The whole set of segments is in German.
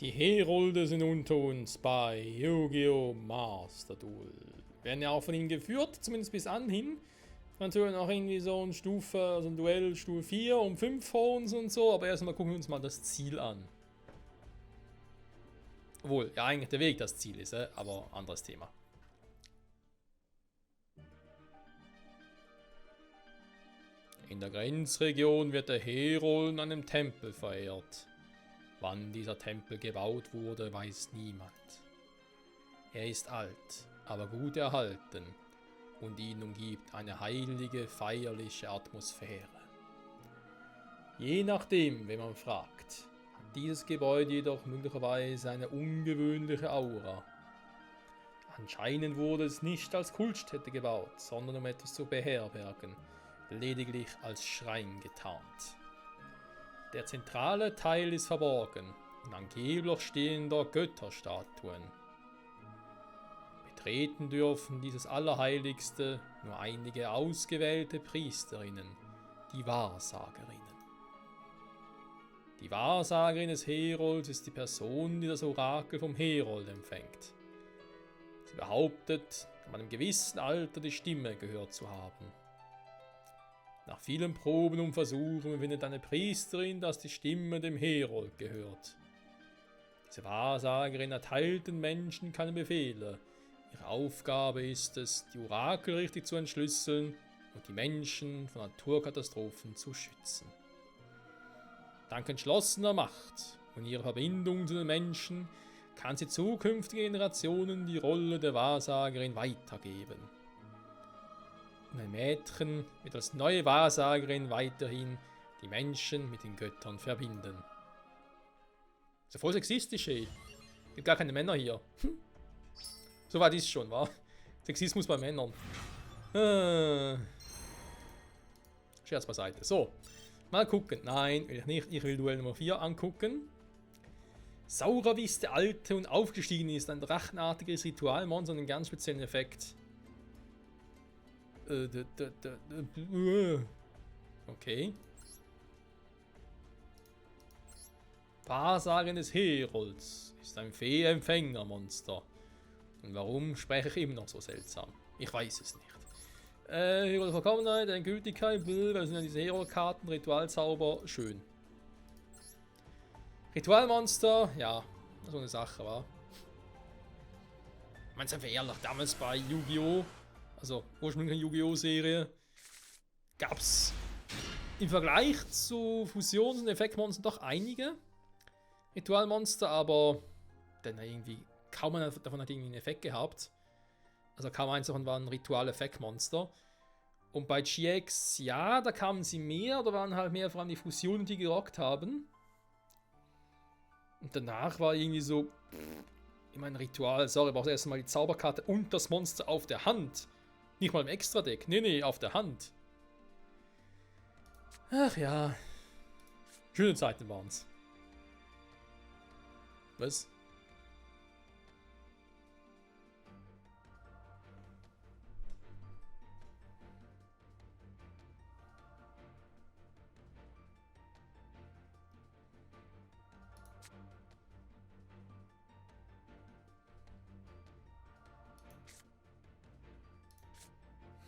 Die Herolde sind unter uns bei Yu-Gi-Oh! Master Duel. Werden ja auch von ihnen geführt, zumindest bis anhin. Natürlich noch irgendwie so ein also ein Duell Stufe 4 um 5 vor uns und so, aber erstmal gucken wir uns mal das Ziel an. Obwohl, ja eigentlich der Weg das Ziel ist, aber anderes Thema. In der Grenzregion wird der Herold in einem Tempel verehrt. Wann dieser Tempel gebaut wurde, weiß niemand. Er ist alt, aber gut erhalten und ihn umgibt eine heilige, feierliche Atmosphäre. Je nachdem, wen man fragt, hat dieses Gebäude jedoch möglicherweise eine ungewöhnliche Aura. Anscheinend wurde es nicht als Kultstätte gebaut, sondern um etwas zu beherbergen, lediglich als Schrein getarnt. Der zentrale Teil ist verborgen, in angeblich stehender Götterstatuen. Betreten dürfen dieses Allerheiligste nur einige ausgewählte Priesterinnen, die Wahrsagerinnen. Die Wahrsagerin des Herolds ist die Person, die das Orakel vom Herold empfängt. Sie behauptet, ab einem gewissen Alter die Stimme gehört zu haben. Nach vielen Proben und Versuchen findet eine Priesterin, dass die Stimme dem Herold gehört. Diese Wahrsagerin erteilt den Menschen keine Befehle. Ihre Aufgabe ist es, die Orakel richtig zu entschlüsseln und die Menschen von Naturkatastrophen zu schützen. Dank entschlossener Macht und ihrer Verbindung zu den Menschen kann sie zukünftigen Generationen die Rolle der Wahrsagerin weitergeben. Und ein Mädchen wird als neue Wahrsagerin weiterhin die Menschen mit den Göttern verbinden. Das ist ja voll sexistisch, ey. Gibt gar keine Männer hier. So weit ist es schon, wa? Sexismus bei Männern. Scherz beiseite. So, mal gucken. Nein, will ich nicht. Ich will Duell Nummer 4 angucken. Sauravis, der alte und aufgestiegen ist, ein drachenartiges Ritualmonster und einen ganz speziellen Effekt. Okay. Wahrsagen des Herolds ist ein Fee-Empfänger-Monster. Und warum spreche ich immer noch so seltsam? Ich weiß es nicht. Herold Vollkommenheit, eine Gültigkeit, das sind ja diese Herold-Karten, Ritualzauber, schön. Ritualmonster, ja, so eine Sache, war. Ich meine, seien wir ehrlich, damals bei Yu-Gi-Oh!, also ursprünglich Yu-Gi-Oh! Serie, gab es im Vergleich zu Fusions- und Effektmonstern doch einige Ritualmonster, aber dann irgendwie kaum einer davon hat irgendwie einen Effekt gehabt. Also kaum eins davon war ein Ritual-Effektmonster. Und bei GX, ja, da kamen sie mehr, da waren halt mehr vor allem die Fusionen, die gerockt haben. Und danach war irgendwie so, ich meine, Ritual, sorry, brauchst erst mal die Zauberkarte und das Monster auf der Hand. Nicht mal im Extra-Deck, nee, auf der Hand. Ach ja. Schöne Zeiten waren's. Was?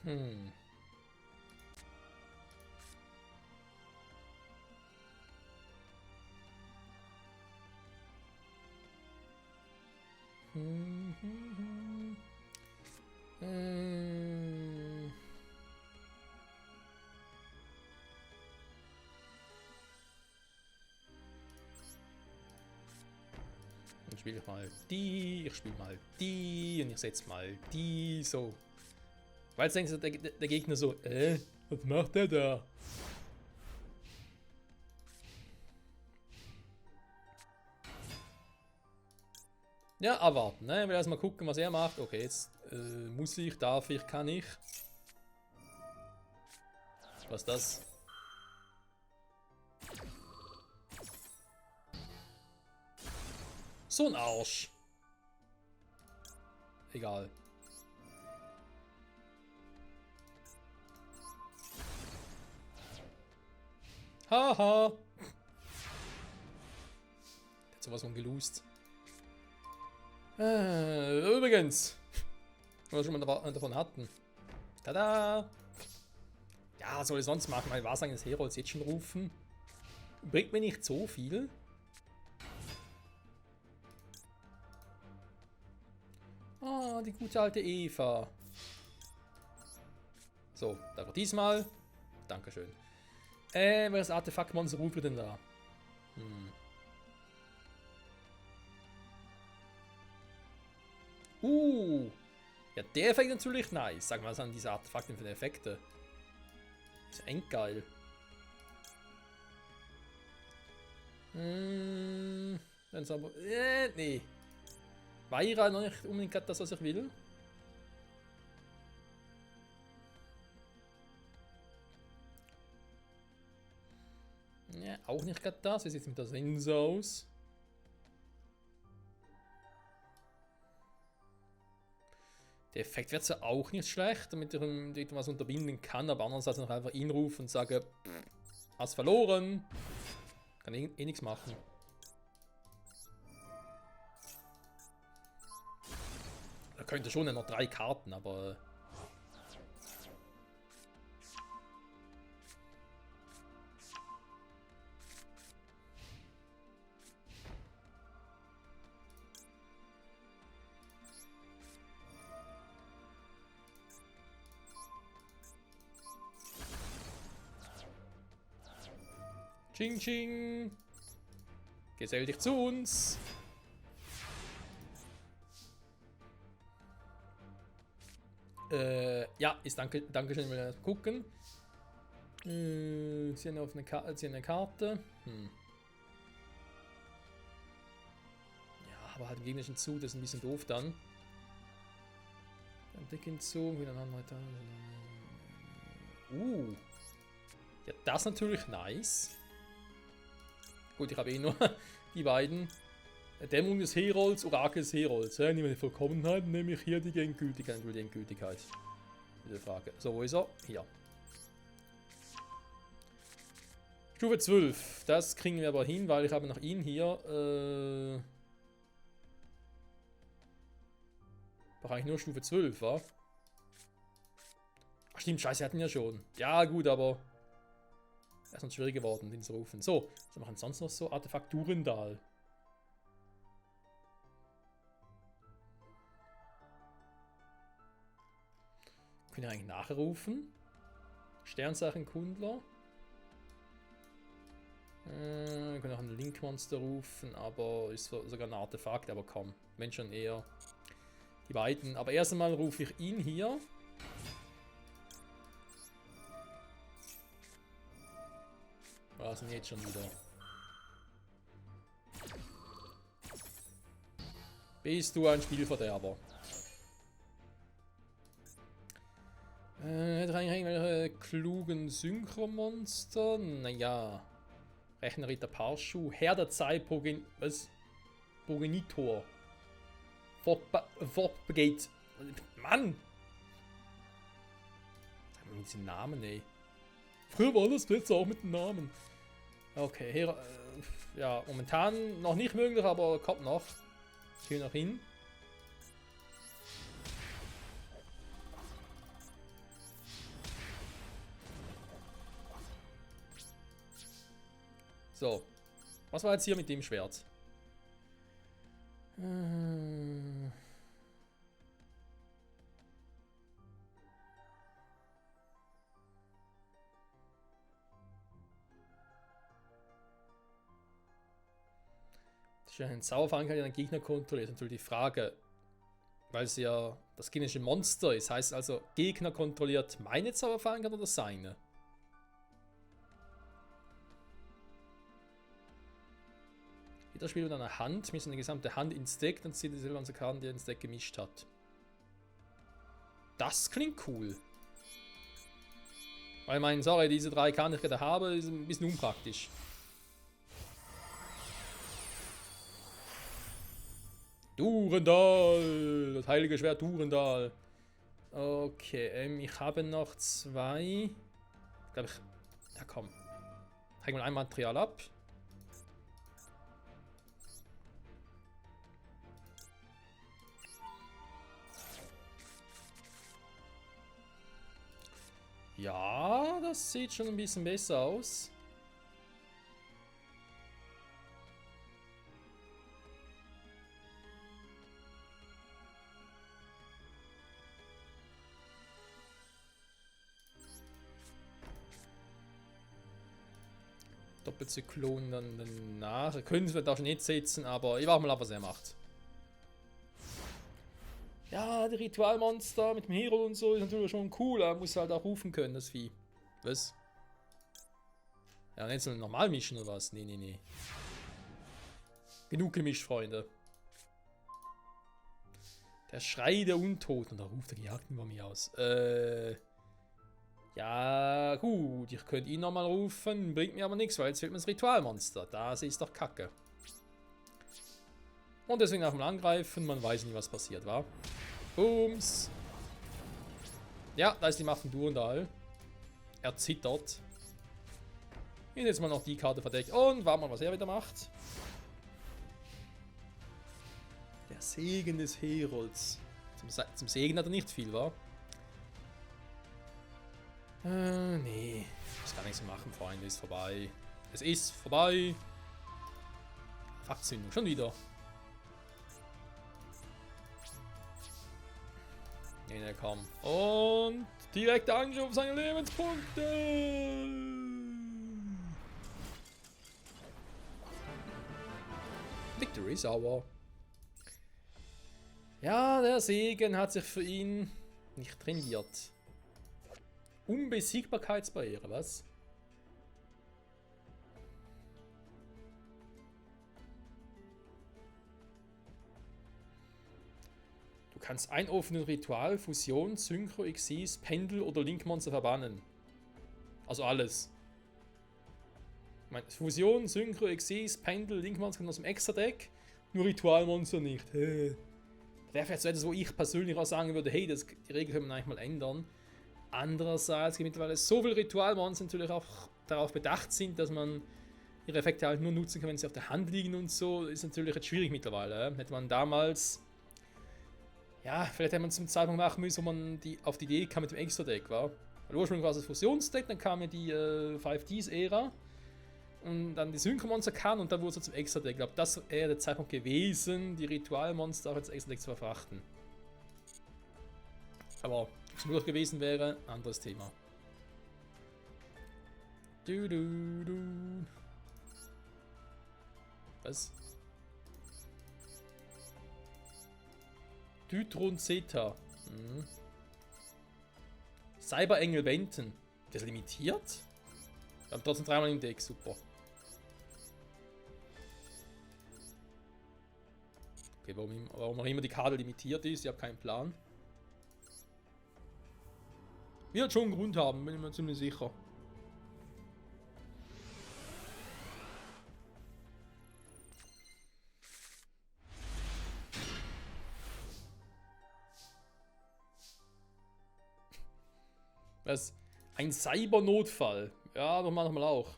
Hm. Dann spiele ich mal die, ich spiele mal die und ich setze mal die, so. Weil jetzt denkt der Gegner so, was macht der da? Ja, abwarten, ne? Ich will erstmal gucken, was er macht. Okay, jetzt muss ich, darf ich, kann ich. Was ist das? So ein Arsch. Egal. Haha. sowas von gelost. Übrigens, was wir schon mal davon hatten. Tada! Ja, was soll ich sonst machen? Mein Wahrsagen des Herolds jetzt schon rufen. Bringt mir nicht so viel. Ah, die gute alte Eva. So, da wird diesmal. Dankeschön. Welches Artefaktmonster rufen wir denn da? Ja, der Effekt ist natürlich nice. Sag mal, was haben diese Artefakte für Effekte? Ist endgeil. Dann ist aber. Nee. Weira noch nicht unbedingt gerade das, was ich will. Ja, auch nicht gerade das. Wie sieht es mit der Sense aus? Der Effekt wird zwar auch nicht schlecht, damit ich irgendwas unterbinden kann, aber andererseits noch einfach ihn rufen und sage, hast verloren. Kann eh nichts machen. Da könnte schon noch 3 Karten, aber. Ching Ching! Gesell dich zu uns! Ja, ist Dankeschön, wenn wir gucken. Ziehen auf eine Karte. Ja, aber halt im gegnerischen Zug, das ist ein bisschen doof dann. Ein Deck hinzu, wieder ein anderer. Ja, das ist natürlich nice. Gut, ich habe eh nur die beiden. Dämmerung des Herolds, Orakel des Herolds. Ja, nehme die Vollkommenheit, nehme ich hier die Endgültigkeit. Die Endgültigkeit. Diese Frage. So, wo ist er? Hier. Stufe 12. Das kriegen wir aber hin, weil ich habe noch ihn hier. Brauche eigentlich nur Stufe 12, wa? Ach stimmt, scheiße, wir hatten ja schon. Ja, gut, aber. Er ist uns schwierig geworden, den zu rufen. So, was machen wir sonst noch so? Artefakt Durendal. Können wir eigentlich nachrufen? Sternzeichenkundler. Wir können auch einen Link-Monster rufen, aber ist sogar ein Artefakt, aber komm, wenn schon eher die beiden. Aber erst einmal rufe ich ihn hier. Was denn jetzt schon wieder? Bist du ein Spielverderber? Hätte eigentlich irgendwelche klugen Synchromonster? Naja. Rechnerritter Parschu. Herr der Zeit Progenitor. Fortbegeht. Mann! Sag mal mit diesen Namen, ey. Früher war das besser auch mit den Namen. Okay, ja, momentan noch nicht möglich, aber kommt noch. Hier noch hin. So. Was war jetzt hier mit dem Schwert? Ein Zauberfang kann ja einen Gegner kontrollieren. Das ist natürlich die Frage, weil es ja das gegnerische Monster ist. Heißt also, Gegner kontrolliert meine Zauberfang oder seine? Jeder spielt mit einer Hand, misst eine gesamte Hand ins Deck, dann zieht er selber unsere Karten, die er ins Deck gemischt hat. Das klingt cool. Weil, sorry, diese 3 Karten, die ich gerade habe, ist ein bisschen unpraktisch. Durendal! Das heilige Schwert Durendal. Okay, ich habe noch 2. Glaube ich. Ja, komm. Häng mal ein Material ab. Ja, das sieht schon ein bisschen besser aus. Doppelzyklon dann danach. Können wir da schon nicht setzen, aber ich warte mal ab, was er macht. Ja, die Ritualmonster mit dem Hero und so ist natürlich schon cool. Er muss halt auch rufen können, das Vieh. Was? Ja, nicht so normal mischen oder was? Nee, nee, nee. Genug gemischt, Freunde. Der Schrei der Untoten. Da ruft der Gejagten über mich aus. Ja, gut. Ich könnte ihn nochmal rufen. Bringt mir aber nichts, weil jetzt fehlt mir das Ritualmonster. Das ist doch kacke. Und deswegen auch mal angreifen. Man weiß nicht, was passiert war. Booms. Ja, da ist die Macht von Durandal. Er zittert. Und jetzt mal noch die Karte verdeckt. Und warten wir mal, was er wieder macht. Der Segen des Herolds. Zum Segen hat er nicht viel, wa? Nee. Das kann nichts mehr machen, Freunde. Ist vorbei. Es ist vorbei. Fachzündung. Schon wieder. Nee, komm. Und direkter Angriff auf seine Lebenspunkte. Victory sauber. Ja, der Segen hat sich für ihn nicht trainiert. Unbesiegbarkeitsbarriere, was? Du kannst ein offenes Ritual, Fusion, Synchro, Xyz, Pendel oder Linkmonster verbannen. Also alles. Ich meine, Fusion, Synchro, Xyz, Pendel, Linkmonster kommt aus dem Extra-Deck, nur Ritualmonster nicht. Das wäre vielleicht so etwas, wo ich persönlich auch sagen würde, hey, die Regel können wir eigentlich mal ändern. Andererseits gibt es mittlerweile so viele Ritualmonster natürlich auch darauf bedacht sind, dass man ihre Effekte halt nur nutzen kann, wenn sie auf der Hand liegen und so. Ist natürlich jetzt schwierig mittlerweile. Hätte man damals, ja, vielleicht hätte man zum Zeitpunkt machen müssen, wo man auf die Idee kam mit dem Extra-Deck, war. Weil ursprünglich war es das Fusionsdeck, dann kam ja die 5Ds-Ära und dann die Synchromonster kamen und dann wurde es zum Extra-Deck. Ich glaube, das wäre der Zeitpunkt gewesen, die Ritualmonster auch als Extra-Deck zu verfrachten. Aber ob es möglich gewesen wäre, anderes Thema. Was? Dytron Zeta. Cyberengel Wenten. Das ist limitiert? Wir haben trotzdem dreimal im Deck, super. Okay, warum auch immer die Karte limitiert ist, ich habe keinen Plan. Wird schon einen Grund haben, bin ich mir ziemlich sicher. Was? Ein Cybernotfall. Ja, doch manchmal auch.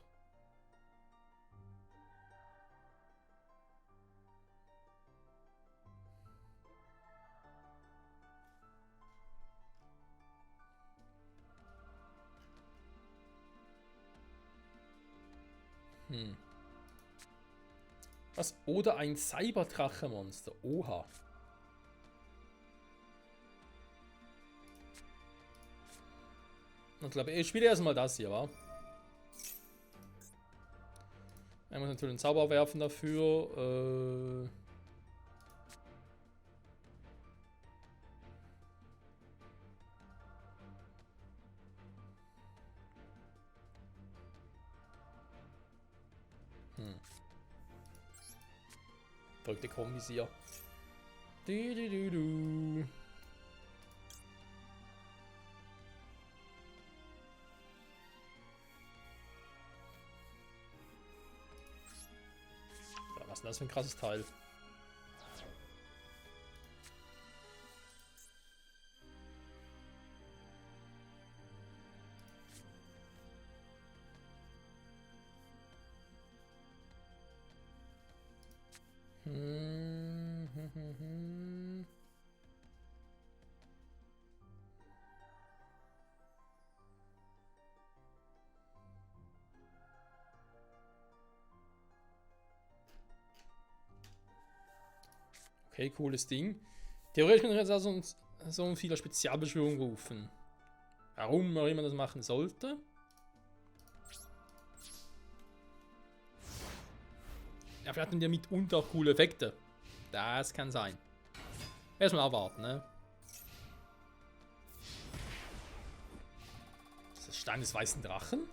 Was? Oder ein Cyberdrache-Monster. Oha. Ich glaube, ich spiele erstmal das hier, wa? Er muss natürlich einen Zauber werfen dafür. Verrückte Kombisier. Was ist das für ein krasses Teil? Okay, cooles Ding. Theoretisch könnte ich jetzt also so ein vieler Spezialbeschwörung rufen. Warum auch immer das machen sollte. Ja, vielleicht haben die mitunter auch coole Effekte. Das kann sein. Erstmal abwarten, ne? Das ist das Stein des weißen Drachen?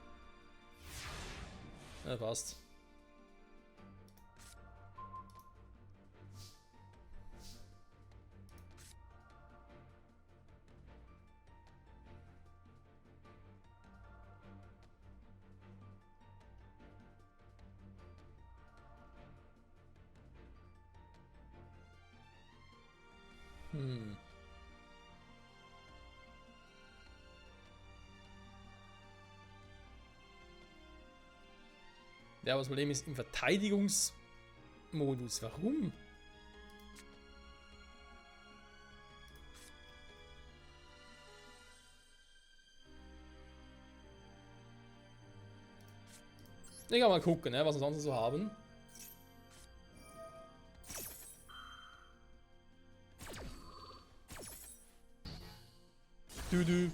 Ja, passt. Ja, aber das Problem ist im Verteidigungsmodus. Warum? Ich kann mal gucken, ne, was wir sonst so haben. Du.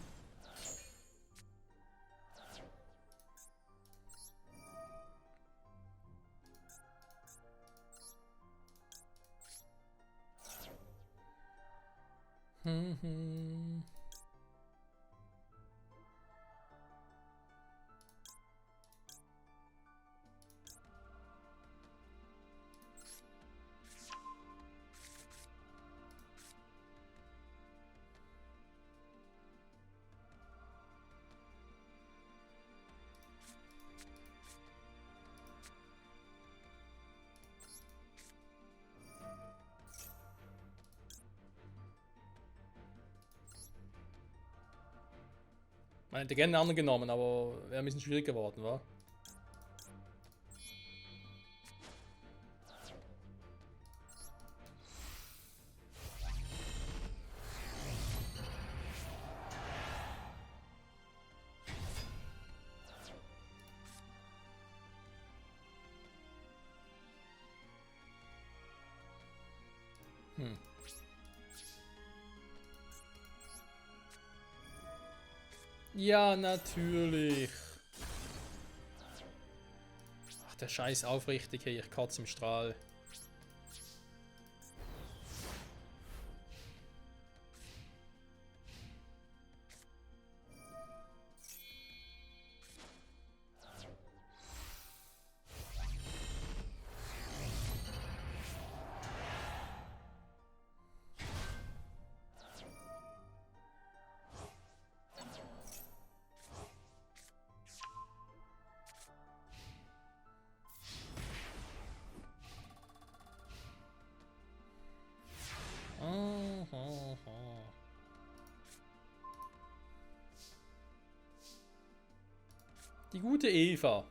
Man hätte gerne einen anderen genommen, aber wäre ein bisschen schwierig geworden, wa? Ja, natürlich. Ach, der Scheiß aufrichtig hier, ich kotze im Strahl. Die gute Eva.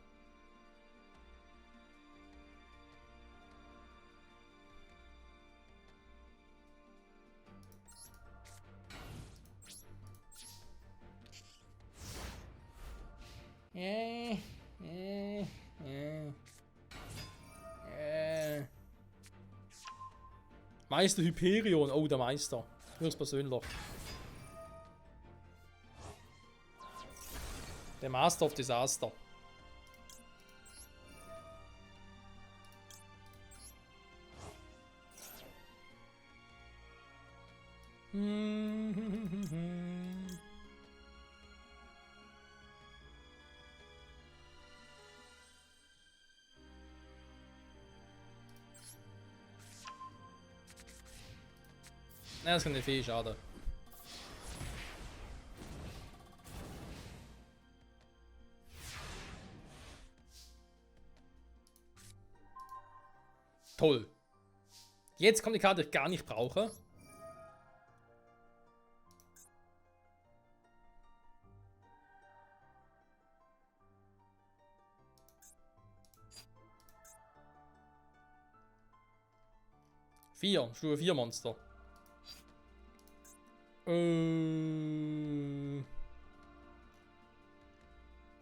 Meister Hyperion. Oh, der Meister. Höchstpersönlich. Der Master of Disaster. Ja, das kann nicht viel schade. Toll. Jetzt kommt die Karte, die ich gar nicht brauche. Stufe 4 Monster.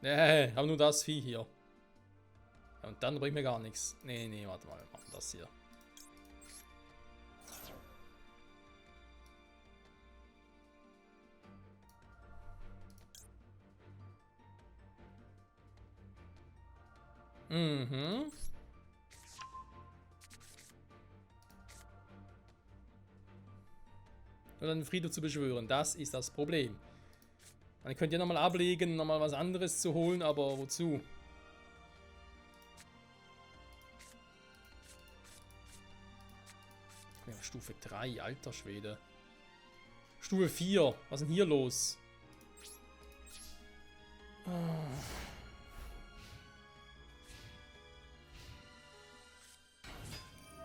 Nee, haben nur das Vieh hier. Und dann bringt mir gar nichts. Nee, warte mal, wir machen das hier. Mhm. Oder einen Friedhof zu beschwören. Das ist das Problem. Man könnte ja nochmal ablegen, nochmal was anderes zu holen, aber wozu? Ja, Stufe 3, alter Schwede. Stufe 4, was ist denn hier los? Oh.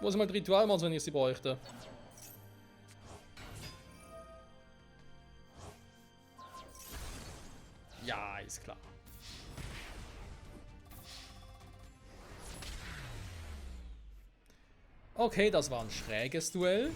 Wo ist mal die Ritualmonster, wenn ich sie bräuchte? Ja, ist klar. Okay, das war ein schräges Duell.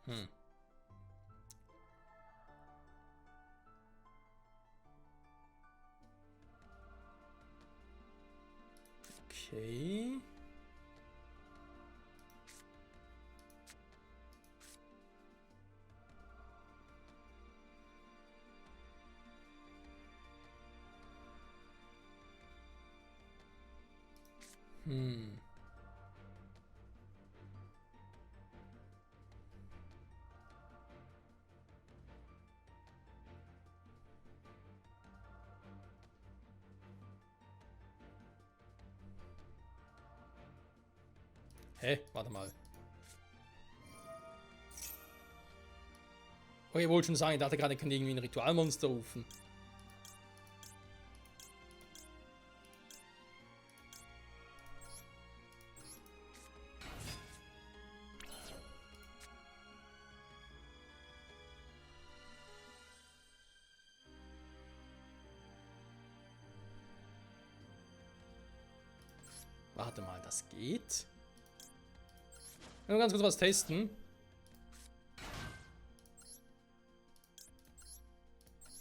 Hm. Okay. Hm. Hä? Warte mal. Oh, ihr wollt schon sagen, ich dachte gerade, ich kann irgendwie ein Ritualmonster rufen. Warte mal, das geht? Nur ganz kurz was testen.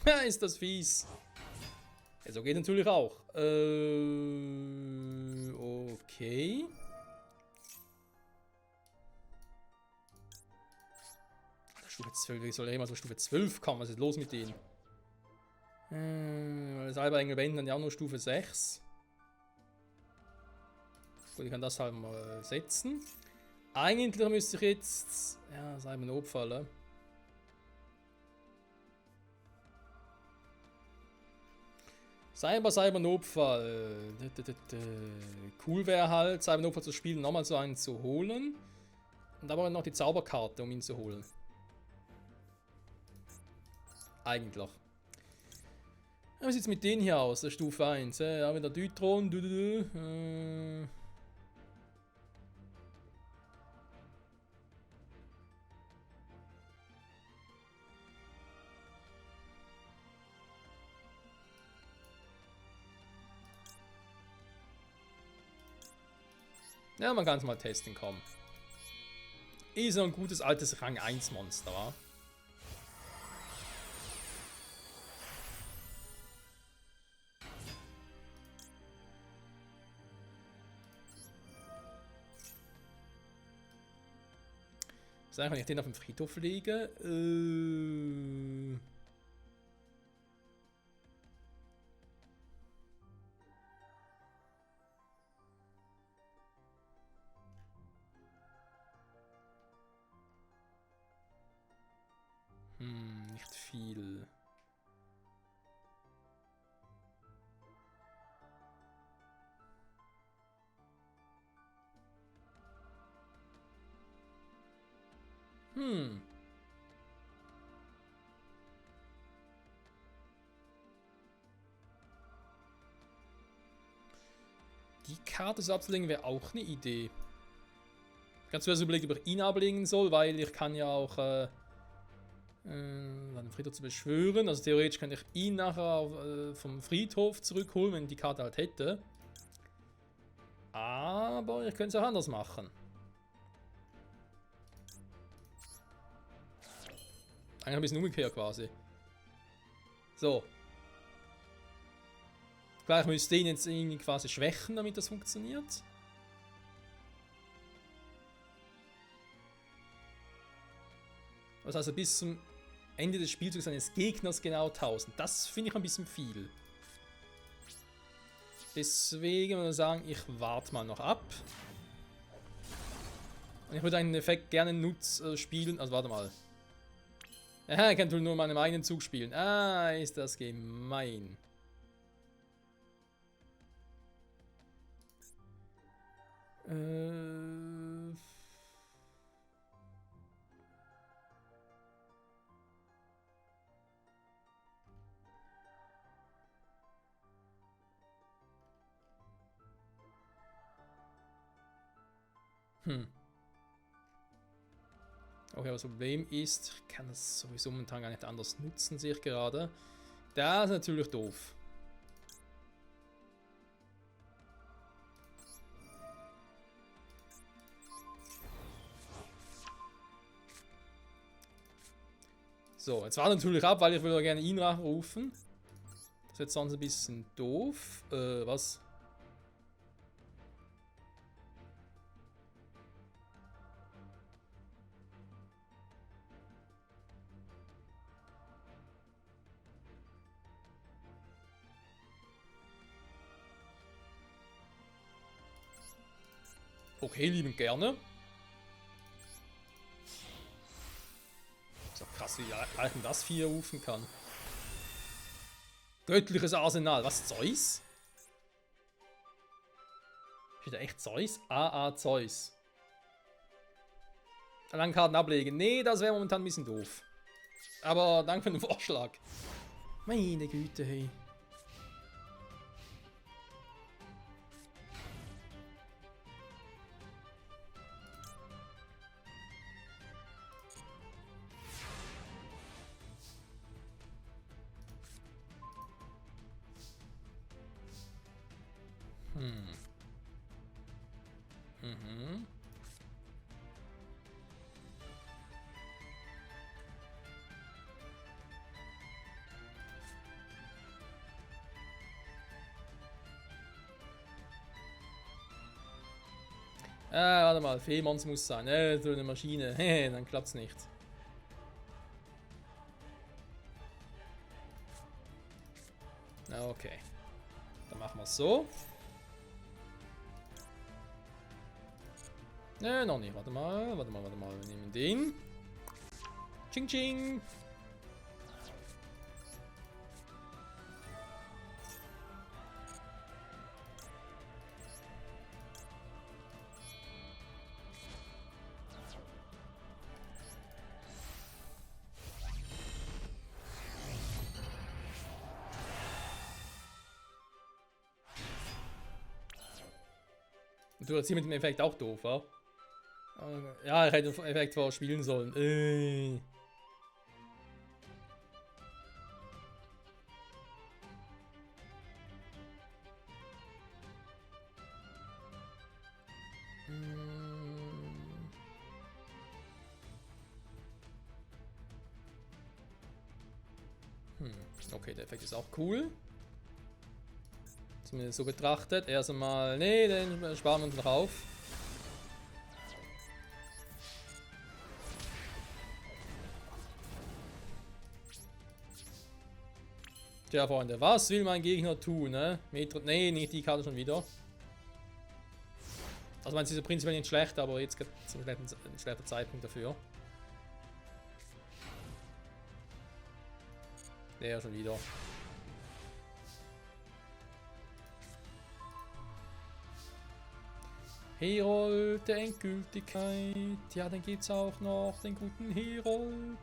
Ja, ist das fies. Ja, so geht natürlich auch. Okay. Stufe 12, wie soll er immer so Stufe 12 kommen? Was ist los mit denen? Das Alberengel wenden dann ja auch nur Stufe 6. Gut, ich kann das halt mal setzen. Eigentlich müsste ich jetzt... Ja, das ist ein Notfall. Cyber Cool wäre halt, Cyber Notfall zu spielen, nochmal so einen zu holen. Und aber noch die Zauberkarte, um ihn zu holen. Eigentlich. Wie sieht es mit denen hier aus, der Stufe 1? Ja, mit der Dytron. Ja, man kann es mal testen, komm. Ist so ein gutes altes Rang 1 Monster, wa? Sagen, wenn ich den auf dem Friedhof lege. Nicht viel. Die Karte so abzulegen wäre auch eine Idee. Ganz zuerst überlegt, ob ich ihn ablegen soll, weil ich kann ja auch den Friedhof zu beschwören. Also theoretisch könnte ich ihn nachher vom Friedhof zurückholen, wenn ich die Karte halt hätte. Aber ich könnte es auch anders machen. Eigentlich ein bisschen umgekehrt quasi. So. Klar, ich müsste den jetzt irgendwie quasi schwächen, damit das funktioniert. Das heißt, also bis zum Ende des Spielzugs eines Gegners genau 1000. Das finde ich ein bisschen viel. Deswegen würde ich sagen, ich warte mal noch ab. Und ich würde einen Effekt gerne spielen. Also warte mal. Aha, ich kann nur meinen eigenen Zug spielen. Ah, ist das gemein. Okay, aber das Problem ist, ich kann das sowieso momentan gar nicht anders nutzen, sehe ich gerade. Das ist natürlich doof. So, jetzt war natürlich ab, weil ich würde gerne ihn rufen. Das ist jetzt sonst ein bisschen doof. Was? Okay, liebend gerne. So krass, wie leicht das 4 rufen kann. Göttliches Arsenal. Was? Zeus? Steht da echt Zeus? AA Zeus. Landkarten ablegen. Nee, das wäre momentan ein bisschen doof. Aber danke für den Vorschlag. Meine Güte, hey. Warte mal, Fehmons muss sein. So eine Maschine. Dann klappt's nicht. Okay. Dann machen wir es so. Noch nicht. Warte mal. Wir nehmen den. Ching ching. Du hast hier mit dem Effekt auch doof, wa? Ja, ich hätte den Effekt vorher spielen sollen. Okay, der Effekt ist auch cool. Zumindest so betrachtet. Erst einmal. Nee, den sparen wir uns noch auf. Tja, Freunde, was will mein Gegner tun, ne? Nee, nicht die Karte schon wieder. Also, man ist prinzipiell nicht schlecht, aber jetzt gibt es ein schlechter Zeitpunkt dafür. Der schon wieder. Herold der Endgültigkeit. Ja, dann gibt's auch noch den guten Herold.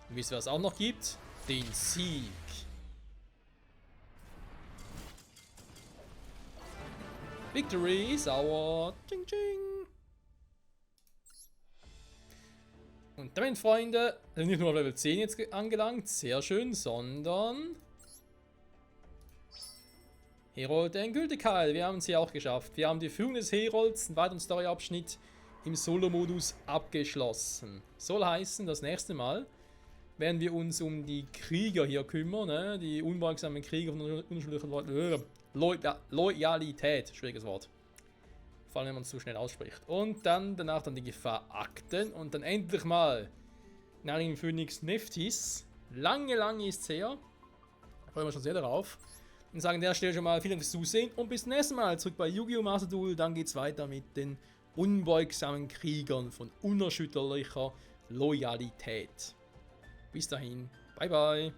Und wisst ihr, was es auch noch gibt? Den Sieg. Victory is our. Ching, ching. Und damit, Freunde, sind nicht nur auf Level 10 jetzt angelangt, sehr schön, sondern Herold der Endgültigkeit, wir haben sie auch geschafft. Wir haben die Führung des Herolds, einen weiteren Story-Abschnitt im Solo-Modus abgeschlossen. Soll heißen, das nächste Mal werden wir uns um die Krieger hier kümmern, ne? Die unbeugsamen Krieger von der unterschiedlichen Loyalität, schwieriges Wort. Vor allem, wenn man es zu schnell ausspricht. Und dann danach die Gefahrakten und dann endlich mal Narin Phoenix Nephthys. Lange ist es her. Da freuen wir uns schon sehr darauf. Und sagen an der Stelle schon mal vielen Dank fürs Zusehen und bis zum nächsten Mal zurück bei Yu-Gi-Oh! Master Duel. Dann geht's weiter mit den unbeugsamen Kriegern von unerschütterlicher Loyalität. Bis dahin, bye bye.